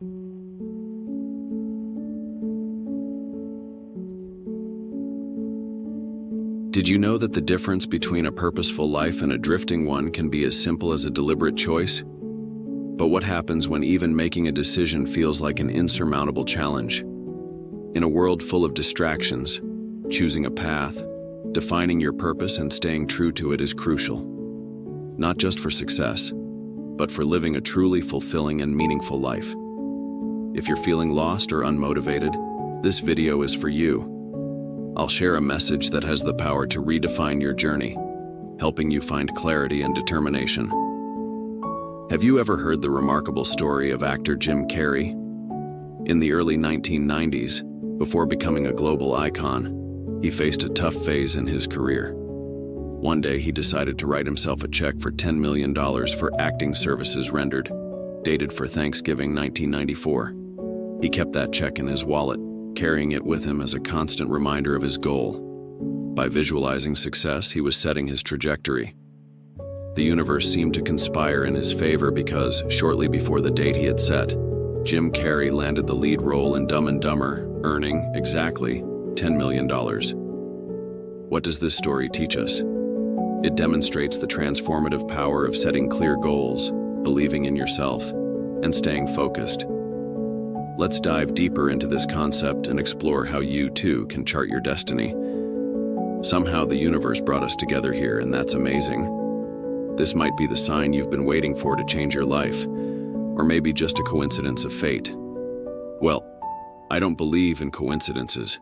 Did you know that the difference between a purposeful life and a drifting one can be as simple as a deliberate choice? But what happens when even making a decision feels like an insurmountable challenge? In a world full of distractions, choosing a path, defining your purpose and staying true to it is crucial. Not just for success, but for living a truly fulfilling and meaningful life. If you're feeling lost or unmotivated, this video is for you. I'll share a message that has the power to redefine your journey, helping you find clarity and determination. Have you ever heard the remarkable story of actor Jim Carrey? In the early 1990s, before becoming a global icon, he faced a tough phase in his career. One day, he decided to write himself a check for $10 million for acting services rendered, dated for Thanksgiving 1994. He kept that check in his wallet, carrying it with him as a constant reminder of his goal. By visualizing success, he was setting his trajectory. The universe seemed to conspire in his favor because, shortly before the date he had set, Jim Carrey landed the lead role in Dumb and Dumber, earning, exactly, $10 million. What does this story teach us? It demonstrates the transformative power of setting clear goals, believing in yourself, and staying focused. Let's dive deeper into this concept and explore how you, too, can chart your destiny. Somehow the universe brought us together here, and that's amazing. This might be the sign you've been waiting for to change your life, or maybe just a coincidence of fate. Well, I don't believe in coincidences,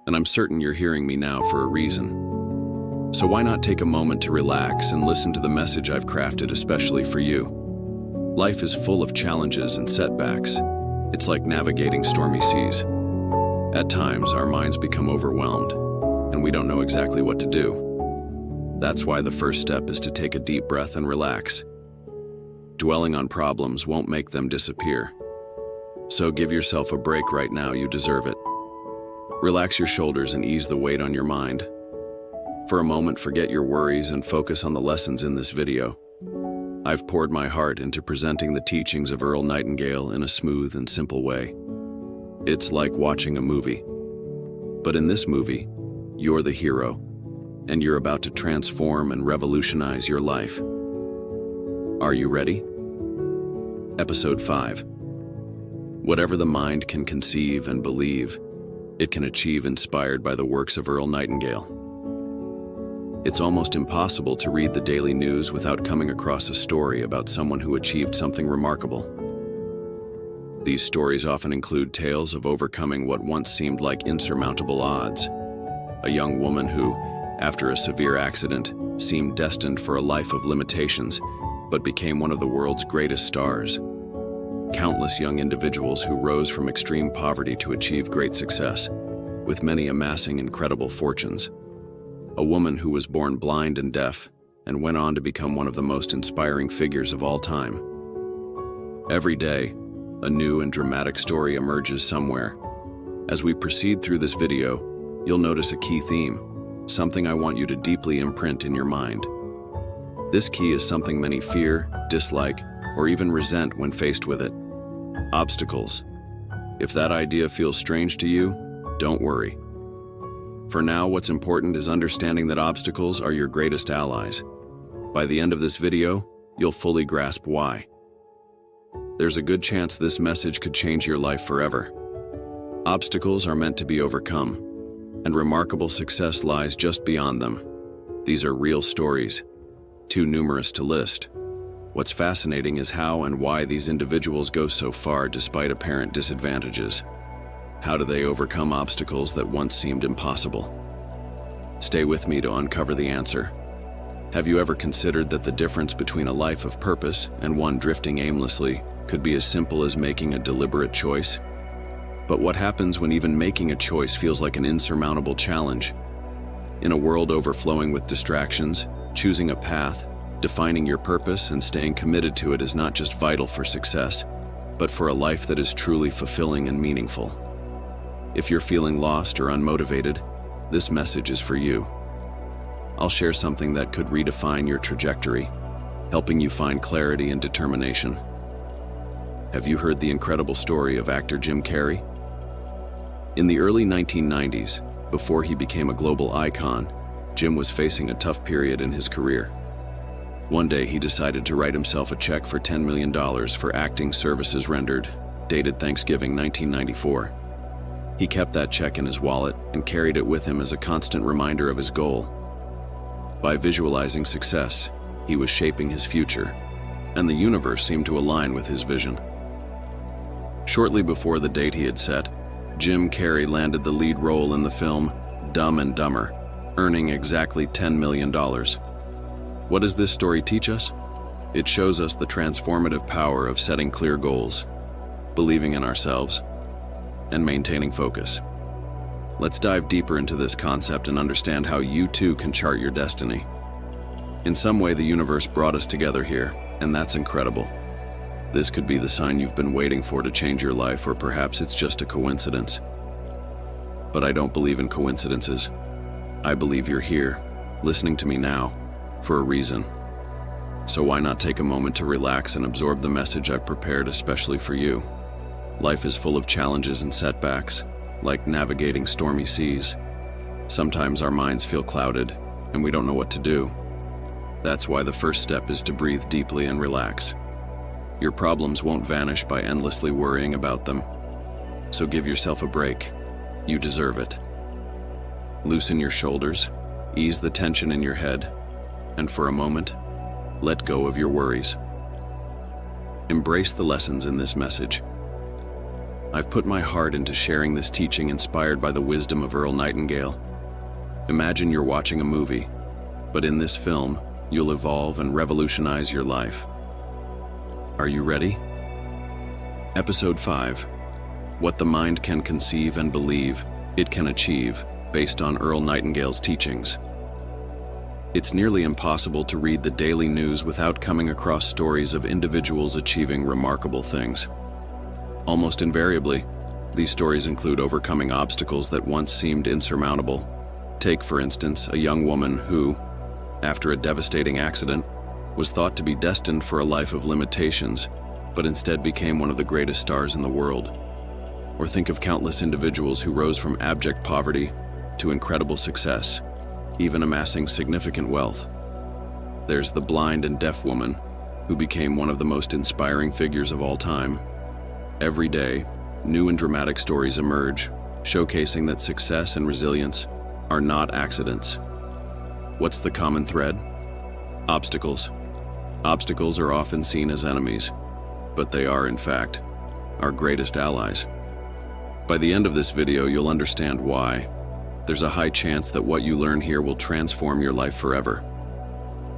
and I'm certain you're hearing me now for a reason. So why not take a moment to relax and listen to the message I've crafted especially for you? Life is full of challenges and setbacks. It's like navigating stormy seas. At times, our minds become overwhelmed, and we don't know exactly what to do. That's why the first step is to take a deep breath and relax. Dwelling on problems won't make them disappear. So give yourself a break right now, you deserve it. Relax your shoulders and ease the weight on your mind. For a moment, forget your worries and focus on the lessons in this video. I've poured my heart into presenting the teachings of Earl Nightingale in a smooth and simple way. It's like watching a movie. But in this movie, you're the hero, and you're about to transform and revolutionize your life. Are you ready? Episode 5. Whatever the mind can conceive and believe, it can achieve, inspired by the works of Earl Nightingale. It's almost impossible to read the daily news without coming across a story about someone who achieved something remarkable. These stories often include tales of overcoming what once seemed like insurmountable odds. A young woman who, after a severe accident, seemed destined for a life of limitations, but became one of the world's greatest stars. Countless young individuals who rose from extreme poverty to achieve great success, with many amassing incredible fortunes. A woman who was born blind and deaf and went on to become one of the most inspiring figures of all time. Every day, a new and dramatic story emerges somewhere. As we proceed through this video, you'll notice a key theme, something I want you to deeply imprint in your mind. This key is something many fear, dislike, or even resent when faced with it: obstacles. If that idea feels strange to you, don't worry. For now, what's important is understanding that obstacles are your greatest allies. By the end of this video, you'll fully grasp why. There's a good chance this message could change your life forever. Obstacles are meant to be overcome, and remarkable success lies just beyond them. These are real stories, too numerous to list. What's fascinating is how and why these individuals go so far despite apparent disadvantages. How do they overcome obstacles that once seemed impossible? Stay with me to uncover the answer. Have you ever considered that the difference between a life of purpose and one drifting aimlessly could be as simple as making a deliberate choice? But what happens when even making a choice feels like an insurmountable challenge? In a world overflowing with distractions, choosing a path, defining your purpose, and staying committed to it is not just vital for success, but for a life that is truly fulfilling and meaningful. If you're feeling lost or unmotivated, this message is for you. I'll share something that could redefine your trajectory, helping you find clarity and determination. Have you heard the incredible story of actor Jim Carrey? In the early 1990s, before he became a global icon, Jim was facing a tough period in his career. One day he decided to write himself a check for $10 million for acting services rendered, dated Thanksgiving 1994. He kept that check in his wallet and carried it with him as a constant reminder of his goal. By visualizing success, he was shaping his future, and the universe seemed to align with his vision. Shortly before the date he had set, Jim Carrey landed the lead role in the film Dumb and Dumber, earning exactly $10 million. What does this story teach us? It shows us the transformative power of setting clear goals, believing in ourselves, and maintaining focus. Let's dive deeper into this concept and understand how you too can chart your destiny. In some way, the universe brought us together here, and that's incredible. This could be the sign you've been waiting for to change your life, or perhaps it's just a coincidence. But I don't believe in coincidences. I believe you're here, listening to me now, for a reason. So why not take a moment to relax and absorb the message I've prepared especially for you? Life is full of challenges and setbacks, like navigating stormy seas. Sometimes our minds feel clouded, and we don't know what to do. That's why the first step is to breathe deeply and relax. Your problems won't vanish by endlessly worrying about them. So give yourself a break. You deserve it. Loosen your shoulders, ease the tension in your head, and for a moment, let go of your worries. Embrace the lessons in this message. I've put my heart into sharing this teaching inspired by the wisdom of Earl Nightingale. Imagine you're watching a movie, but in this film, you'll evolve and revolutionize your life. Are you ready? Episode 5. What the mind can conceive and believe, it can achieve, based on Earl Nightingale's teachings. It's nearly impossible to read the daily news without coming across stories of individuals achieving remarkable things. Almost invariably, these stories include overcoming obstacles that once seemed insurmountable. Take, for instance, a young woman who, after a devastating accident, was thought to be destined for a life of limitations, but instead became one of the greatest stars in the world. Or think of countless individuals who rose from abject poverty to incredible success, even amassing significant wealth. There's the blind and deaf woman, who became one of the most inspiring figures of all time. Every day, new and dramatic stories emerge, showcasing that success and resilience are not accidents. What's the common thread? Obstacles. Obstacles are often seen as enemies, but they are, in fact, our greatest allies. By the end of this video, you'll understand why. There's a high chance that what you learn here will transform your life forever.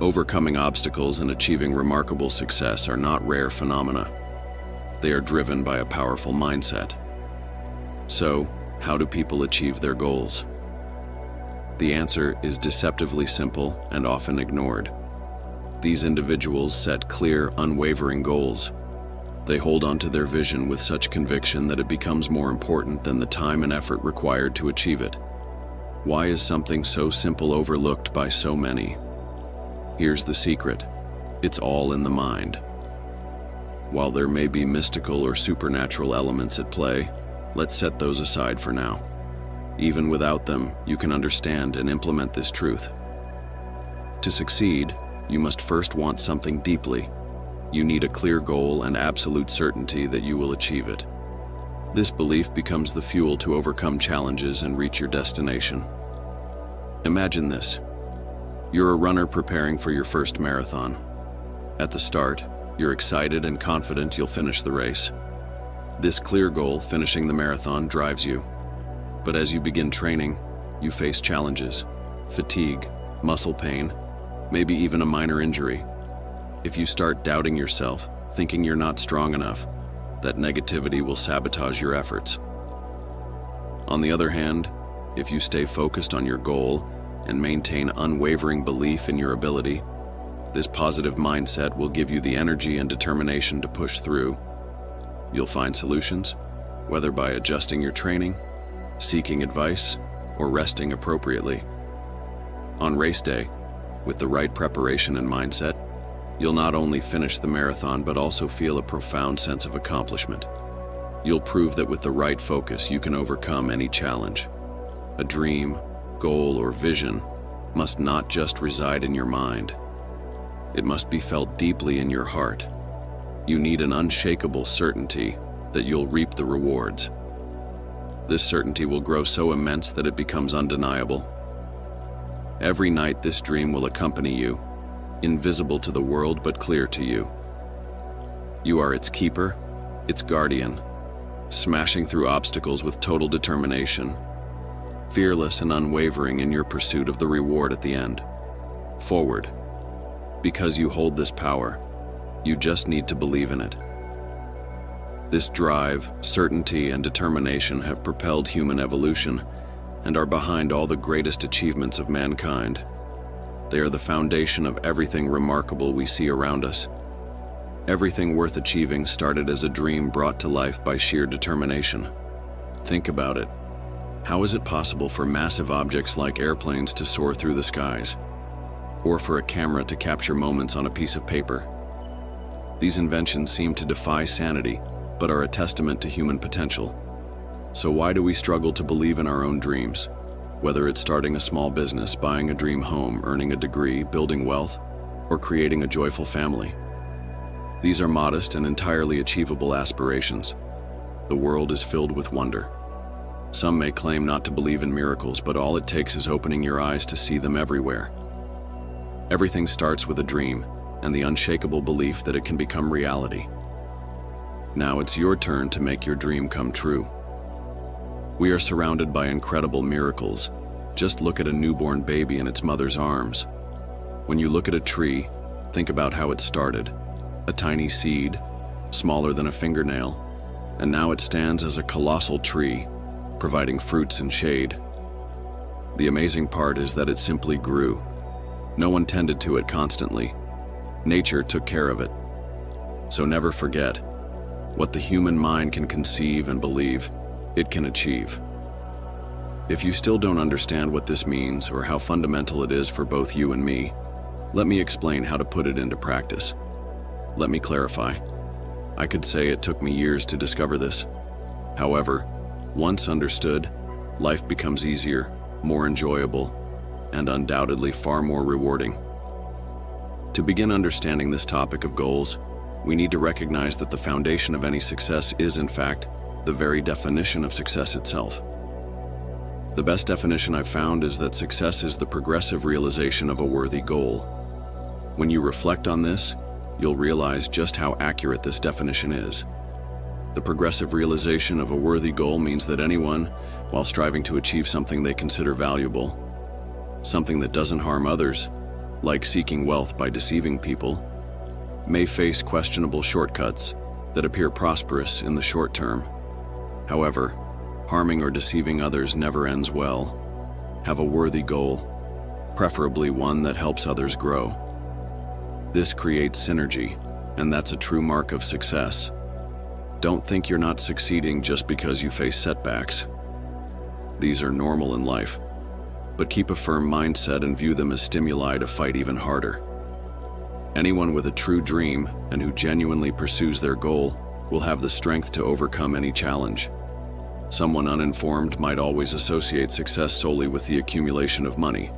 Overcoming obstacles and achieving remarkable success are not rare phenomena. They are driven by a powerful mindset. So, how do people achieve their goals? The answer is deceptively simple and often ignored. These individuals set clear, unwavering goals. They hold on to their vision with such conviction that it becomes more important than the time and effort required to achieve it. Why is something so simple overlooked by so many? Here's the secret. It's all in the mind. While there may be mystical or supernatural elements at play, let's set those aside for now. Even without them, you can understand and implement this truth. To succeed, you must first want something deeply. You need a clear goal and absolute certainty that you will achieve it. This belief becomes the fuel to overcome challenges and reach your destination. Imagine this. You're a runner preparing for your first marathon. At the start, you're excited and confident you'll finish the race. This clear goal, finishing the marathon, drives you. But as you begin training, you face challenges, fatigue, muscle pain, maybe even a minor injury. If you start doubting yourself, thinking you're not strong enough, that negativity will sabotage your efforts. On the other hand, if you stay focused on your goal and maintain unwavering belief in your ability, this positive mindset will give you the energy and determination to push through. You'll find solutions, whether by adjusting your training, seeking advice, or resting appropriately. On race day, with the right preparation and mindset, You'll not only finish the marathon, but also feel a profound sense of accomplishment. You'll prove that with the right focus, you can overcome any challenge. A dream, goal, or vision must not just reside in your mind. It must be felt deeply in your heart. You need an unshakable certainty that you'll reap the rewards. This certainty will grow so immense that it becomes undeniable. Every night this dream will accompany you, invisible to the world but clear to you. You are its keeper, its guardian, smashing through obstacles with total determination, fearless and unwavering in your pursuit of the reward at the end. Forward. Because you hold this power, you just need to believe in it. This drive, certainty, and determination have propelled human evolution and are behind all the greatest achievements of mankind. They are the foundation of everything remarkable we see around us. Everything worth achieving started as a dream brought to life by sheer determination. Think about it. How is it possible for massive objects like airplanes to soar through the skies? Or for a camera to capture moments on a piece of paper? These inventions seem to defy sanity, but are a testament to human potential. So why do we struggle to believe in our own dreams? Whether it's starting a small business, buying a dream home, earning a degree, building wealth, or creating a joyful family. These are modest and entirely achievable aspirations. The world is filled with wonder. Some may claim not to believe in miracles, but all it takes is opening your eyes to see them everywhere. Everything starts with a dream and the unshakable belief that it can become reality. Now it's your turn to make your dream come true. We are surrounded by incredible miracles. Just look at a newborn baby in its mother's arms. When you look at a tree, think about how it started. A tiny seed, smaller than a fingernail, and now it stands as a colossal tree, providing fruits and shade. The amazing part is that it simply grew. No one tended to it constantly. Nature took care of it. So never forget, what the human mind can conceive and believe, it can achieve. If you still don't understand what this means or how fundamental it is for both you and me, let me explain how to put it into practice. Let me clarify. I could say it took me years to discover this. However, once understood, life becomes easier, more enjoyable, and undoubtedly far more rewarding. To begin understanding this topic of goals, we need to recognize that the foundation of any success is, in fact, the very definition of success itself. The best definition I've found is that success is the progressive realization of a worthy goal. When you reflect on this, you'll realize just how accurate this definition is. The progressive realization of a worthy goal means that anyone, while striving to achieve something they consider valuable, something that doesn't harm others, like seeking wealth by deceiving people, may face questionable shortcuts that appear prosperous in the short term. However, harming or deceiving others never ends well. Have a worthy goal, preferably one that helps others grow. This creates synergy, and that's a true mark of success. Don't think you're not succeeding just because you face setbacks. These are normal in life, but keep a firm mindset and view them as stimuli to fight even harder. Anyone with a true dream and who genuinely pursues their goal will have the strength to overcome any challenge. Someone uninformed might always associate success solely with the accumulation of money.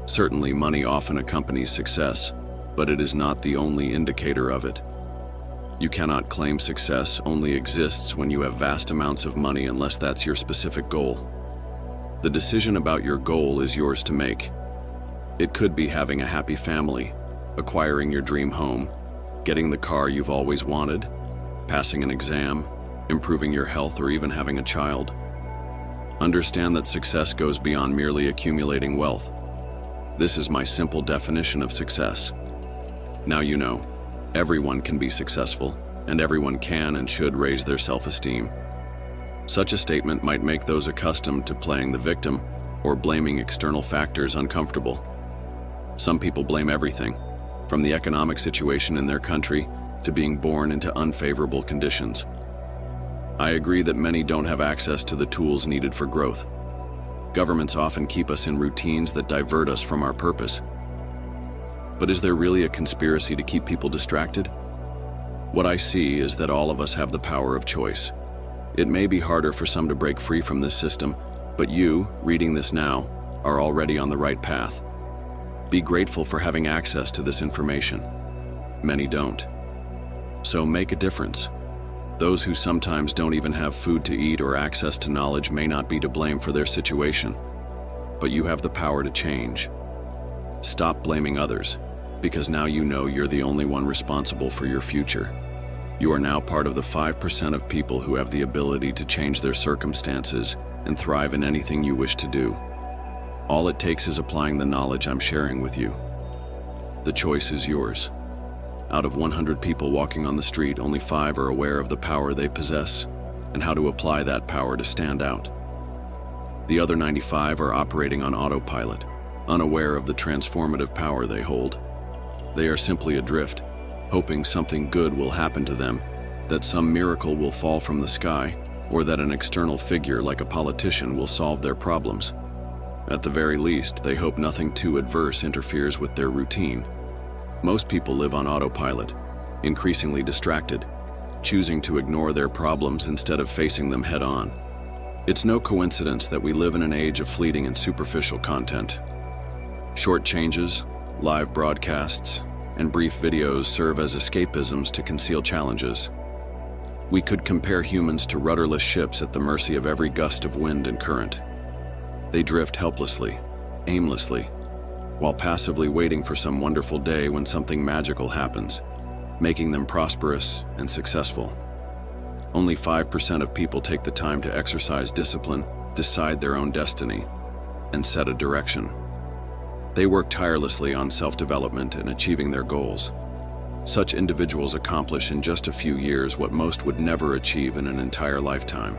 Certainly, money often accompanies success, but it is not the only indicator of it. You cannot claim success only exists when you have vast amounts of money unless that's your specific goal. The decision about your goal is yours to make. It could be having a happy family, acquiring your dream home, getting the car you've always wanted, passing an exam, improving your health, or even having a child. Understand that success goes beyond merely accumulating wealth. This is my simple definition of success. Now you know, everyone can be successful, and everyone can and should raise their self-esteem. Such a statement might make those accustomed to playing the victim or blaming external factors uncomfortable. Some people blame everything, from the economic situation in their country to being born into unfavorable conditions. I agree that many don't have access to the tools needed for growth. Governments often keep us in routines that divert us from our purpose. But is there really a conspiracy to keep people distracted? What I see is that all of us have the power of choice. It may be harder for some to break free from this system, but you, reading this now, are already on the right path. Be grateful for having access to this information. Many don't. So make a difference. Those who sometimes don't even have food to eat or access to knowledge may not be to blame for their situation, but you have the power to change. Stop blaming others, because now you know you're the only one responsible for your future. You are now part of the 5% of people who have the ability to change their circumstances and thrive in anything you wish to do. All it takes is applying the knowledge I'm sharing with you. The choice is yours. Out of 100 people walking on the street, only 5 are aware of the power they possess and how to apply that power to stand out. The other 95 are operating on autopilot, unaware of the transformative power they hold. They are simply adrift, hoping something good will happen to them, that some miracle will fall from the sky, or that an external figure like a politician will solve their problems. At the very least, they hope nothing too adverse interferes with their routine. Most people live on autopilot, increasingly distracted, choosing to ignore their problems instead of facing them head-on. It's no coincidence that we live in an age of fleeting and superficial content. Short changes, live broadcasts, and brief videos serve as escapisms to conceal challenges. We could compare humans to rudderless ships at the mercy of every gust of wind and current. They drift helplessly, aimlessly, while passively waiting for some wonderful day when something magical happens, making them prosperous and successful. Only 5% of people take the time to exercise discipline, decide their own destiny, and set a direction. They work tirelessly on self-development and achieving their goals. Such individuals accomplish in just a few years what most would never achieve in an entire lifetime.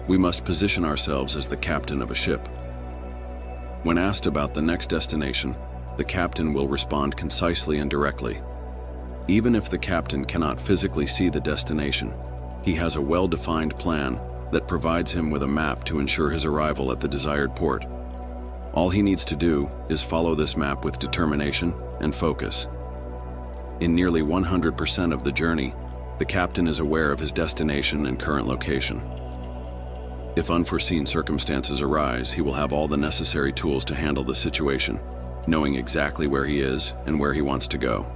We must position ourselves as the captain of a ship. When asked about the next destination, the captain will respond concisely and directly. Even if the captain cannot physically see the destination, he has a well-defined plan that provides him with a map to ensure his arrival at the desired port. All he needs to do is follow this map with determination and focus. In nearly 100% of the journey, the captain is aware of his destination and current location. If unforeseen circumstances arise, he will have all the necessary tools to handle the situation, knowing exactly where he is and where he wants to go.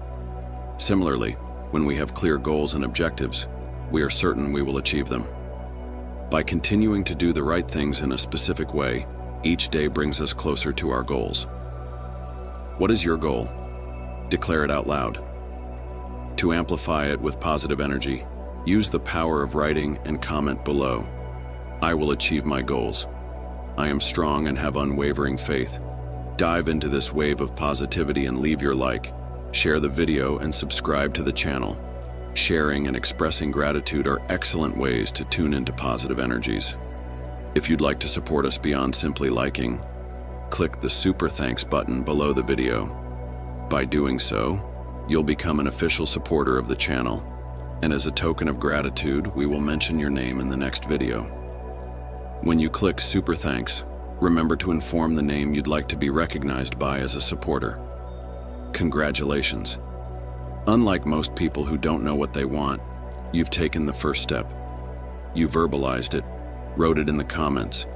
Similarly, when we have clear goals and objectives, we are certain we will achieve them. By continuing to do the right things in a specific way, each day brings us closer to our goals. What is your goal? Declare it out loud. To amplify it with positive energy, use the power of writing and comment below. I will achieve my goals. I am strong and have unwavering faith. Dive into this wave of positivity and leave your like, share the video and subscribe to the channel. Sharing and expressing gratitude are excellent ways to tune into positive energies. If you'd like to support us beyond simply liking, click the Super Thanks button below the video. By doing so, you'll become an official supporter of the channel, and as a token of gratitude, we will mention your name in the next video. When you click Super Thanks, remember to inform the name you'd like to be recognized by as a supporter. Congratulations. Unlike most people who don't know what they want, you've taken the first step. You verbalized it, wrote it in the comments,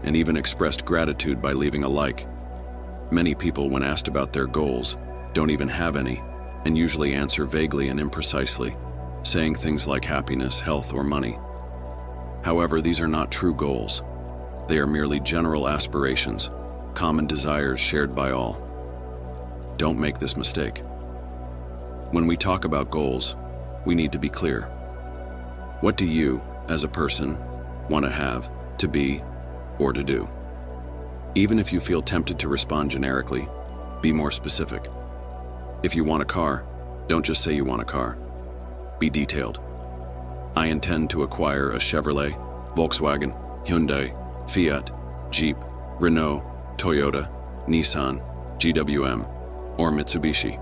and even expressed gratitude by leaving a like. Many people, when asked about their goals, don't even have any, and usually answer vaguely and imprecisely, saying things like happiness, health, or money. However, these are not true goals. They are merely general aspirations, common desires shared by all. Don't make this mistake. When we talk about goals, we need to be clear. What do you, as a person, want to have, to be, or to do? Even if you feel tempted to respond generically, be more specific. If you want a car, don't just say you want a car. Be detailed. I intend to acquire a Chevrolet, Volkswagen, Hyundai, Fiat, Jeep, Renault, Toyota, Nissan, GWM, or Mitsubishi.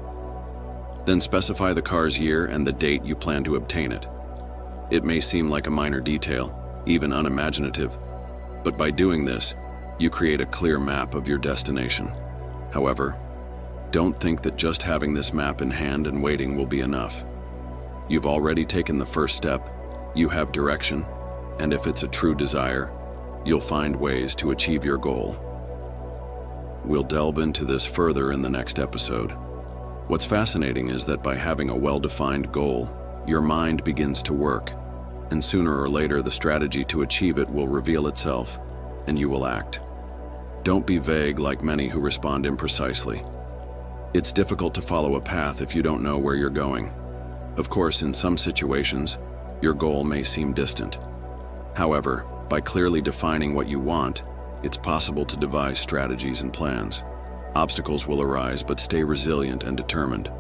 Then specify the car's year and the date you plan to obtain it. It may seem like a minor detail, even unimaginative, but by doing this, you create a clear map of your destination. However, Don't think that just having this map in hand and waiting will be enough. You've already taken the first step, you have direction, and if it's a true desire, you'll find ways to achieve your goal. We'll delve into this further in the next episode. What's fascinating is that by having a well-defined goal, your mind begins to work, and sooner or later the strategy to achieve it will reveal itself, and you will act. Don't be vague like many who respond imprecisely. It's difficult to follow a path if you don't know where you're going. Of course, in some situations, your goal may seem distant. However, by clearly defining what you want, it's possible to devise strategies and plans. Obstacles will arise, but stay resilient and determined.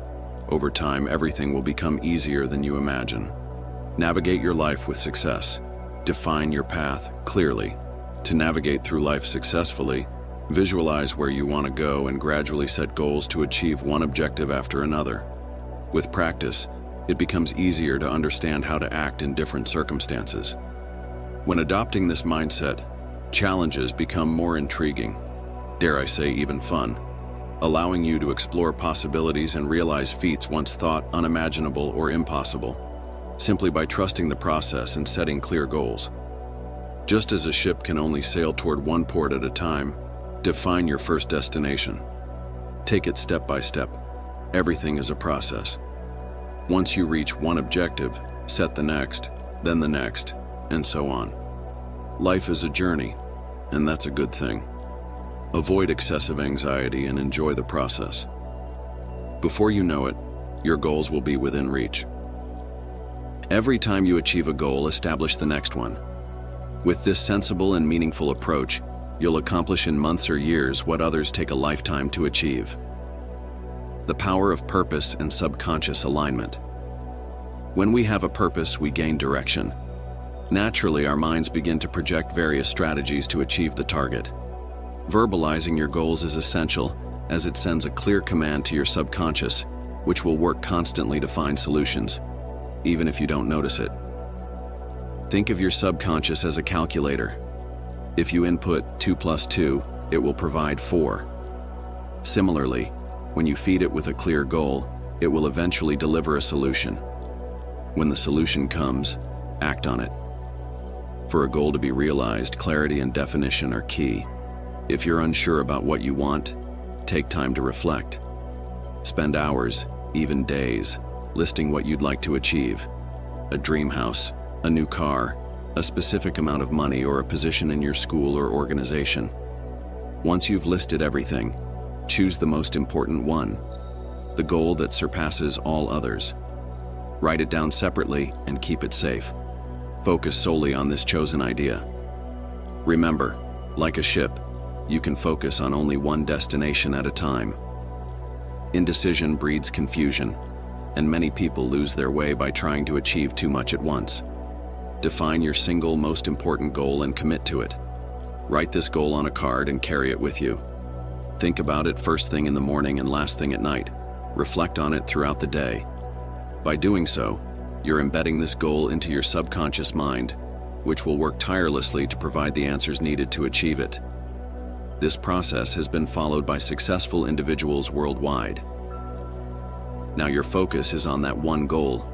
Over time, everything will become easier than you imagine. Navigate your life with success. Define your path clearly. To navigate through life successfully, visualize where you want to go and gradually set goals to achieve one objective after another. With practice, it becomes easier to understand how to act in different circumstances. When adopting this mindset, challenges become more intriguing, dare I say even fun, allowing you to explore possibilities and realize feats once thought unimaginable or impossible, simply by trusting the process and setting clear goals. Just as a ship can only sail toward one port at a time, define your first destination. Take it step by step. Everything is a process. Once you reach one objective, set the next, then the next, and so on. Life is a journey, and that's a good thing. Avoid excessive anxiety and enjoy the process. Before you know it, your goals will be within reach. Every time you achieve a goal, establish the next one. With this sensible and meaningful approach, you'll accomplish in months or years what others take a lifetime to achieve. The power of purpose and subconscious alignment. When we have a purpose, we gain direction. Naturally, our minds begin to project various strategies to achieve the target. Verbalizing your goals is essential, as it sends a clear command to your subconscious, which will work constantly to find solutions, even if you don't notice it. Think of your subconscious as a calculator. If you input 2 plus 2, it will provide 4. Similarly, when you feed it with a clear goal, it will eventually deliver a solution. When the solution comes, act on it. For a goal to be realized, clarity and definition are key. If you're unsure about what you want, take time to reflect. Spend hours, even days, listing what you'd like to achieve. A dream house, a new car, a specific amount of money, or a position in your school or organization. Once you've listed everything, choose the most important one, the goal that surpasses all others. Write it down separately and keep it safe. Focus solely on this chosen idea. Remember, like a ship, you can focus on only one destination at a time. Indecision breeds confusion, and many people lose their way by trying to achieve too much at once. Define your single most important goal and commit to it. Write this goal on a card and carry it with you. Think about it first thing in the morning and last thing at night. Reflect on it throughout the day. By doing so, you're embedding this goal into your subconscious mind, which will work tirelessly to provide the answers needed to achieve it. This process has been followed by successful individuals worldwide. Now your focus is on that one goal.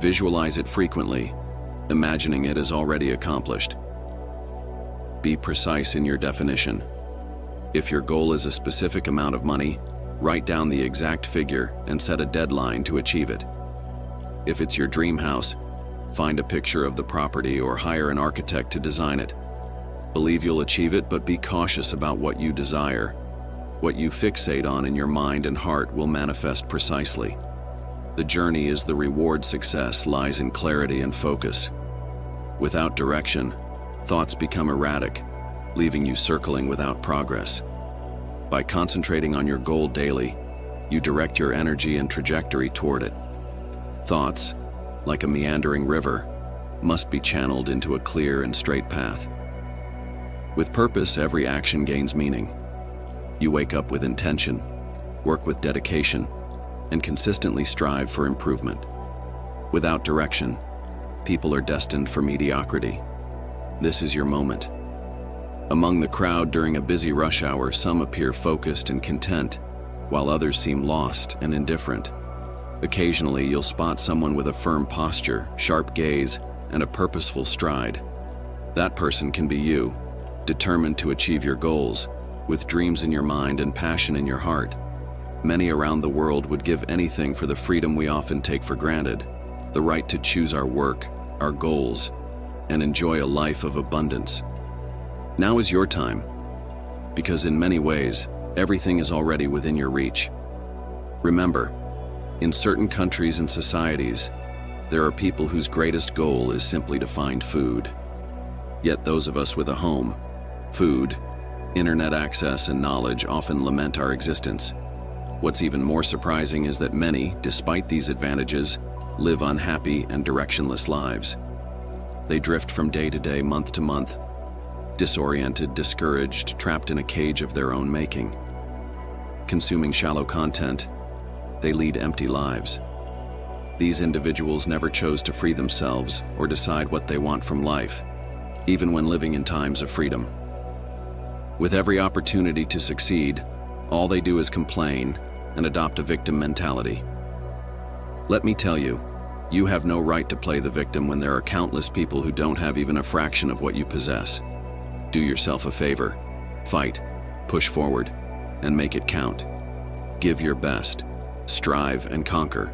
Visualize it frequently, imagining it as already accomplished. Be precise in your definition. If your goal is a specific amount of money, write down the exact figure and set a deadline to achieve it. If it's your dream house, find a picture of the property or hire an architect to design it. Believe you'll achieve it, but be cautious about what you desire. What you fixate on in your mind and heart will manifest precisely. The journey is the reward. Success lies in clarity and focus. Without direction, thoughts become erratic, leaving you circling without progress. By concentrating on your goal daily, you direct your energy and trajectory toward it. Thoughts, like a meandering river, must be channeled into a clear and straight path. With purpose, every action gains meaning. You wake up with intention, work with dedication, and consistently strive for improvement. Without direction, people are destined for mediocrity. This is your moment. Among the crowd during a busy rush hour, some appear focused and content, while others seem lost and indifferent. Occasionally, you'll spot someone with a firm posture, sharp gaze, and a purposeful stride. That person can be you, determined to achieve your goals, with dreams in your mind and passion in your heart. Many around the world would give anything for the freedom we often take for granted, the right to choose our work, our goals, and enjoy a life of abundance. Now is your time, because in many ways, everything is already within your reach. Remember, in certain countries and societies, there are people whose greatest goal is simply to find food. Yet those of us with a home, food, internet access, and knowledge often lament our existence. What's even more surprising is that many, despite these advantages, live unhappy and directionless lives. They drift from day to day, month to month, disoriented, discouraged, trapped in a cage of their own making. Consuming shallow content, they lead empty lives. These individuals never chose to free themselves or decide what they want from life, even when living in times of freedom. With every opportunity to succeed, all they do is complain and adopt a victim mentality. Let me tell you, you have no right to play the victim when there are countless people who don't have even a fraction of what you possess. Do yourself a favor, fight, push forward, and make it count. Give your best, strive and conquer,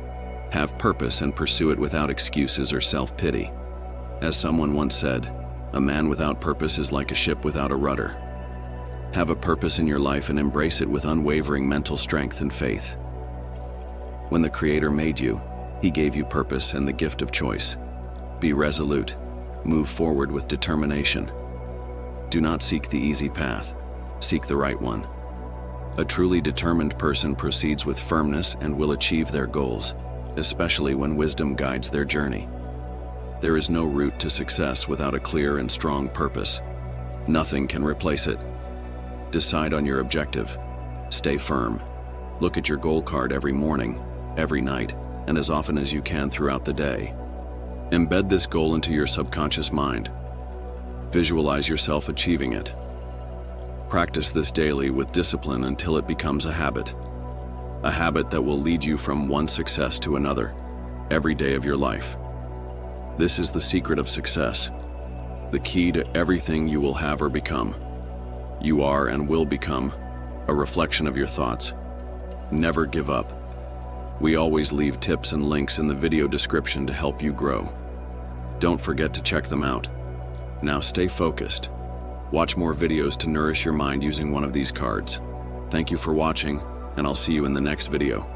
have purpose and pursue it without excuses or self-pity. As someone once said, a man without purpose is like a ship without a rudder. Have a purpose in your life and embrace it with unwavering mental strength and faith. When the Creator made you, He gave you purpose and the gift of choice. Be resolute, move forward with determination. Do not seek the easy path, seek the right one. A truly determined person proceeds with firmness and will achieve their goals, especially when wisdom guides their journey. There is no route to success without a clear and strong purpose. Nothing can replace it. Decide on your objective. Stay firm. Look at your goal card every morning, every night, and as often as you can throughout the day. Embed this goal into your subconscious mind. Visualize yourself achieving it. Practice this daily with discipline until it becomes a habit that will lead you from one success to another, every day of your life. This is the secret of success, the key to everything you will have or become. You are and will become a reflection of your thoughts. Never give up. We always leave tips and links in the video description to help you grow. Don't forget to check them out. Now stay focused. Watch more videos to nourish your mind using one of these cards. Thank you for watching, and I'll see you in the next video.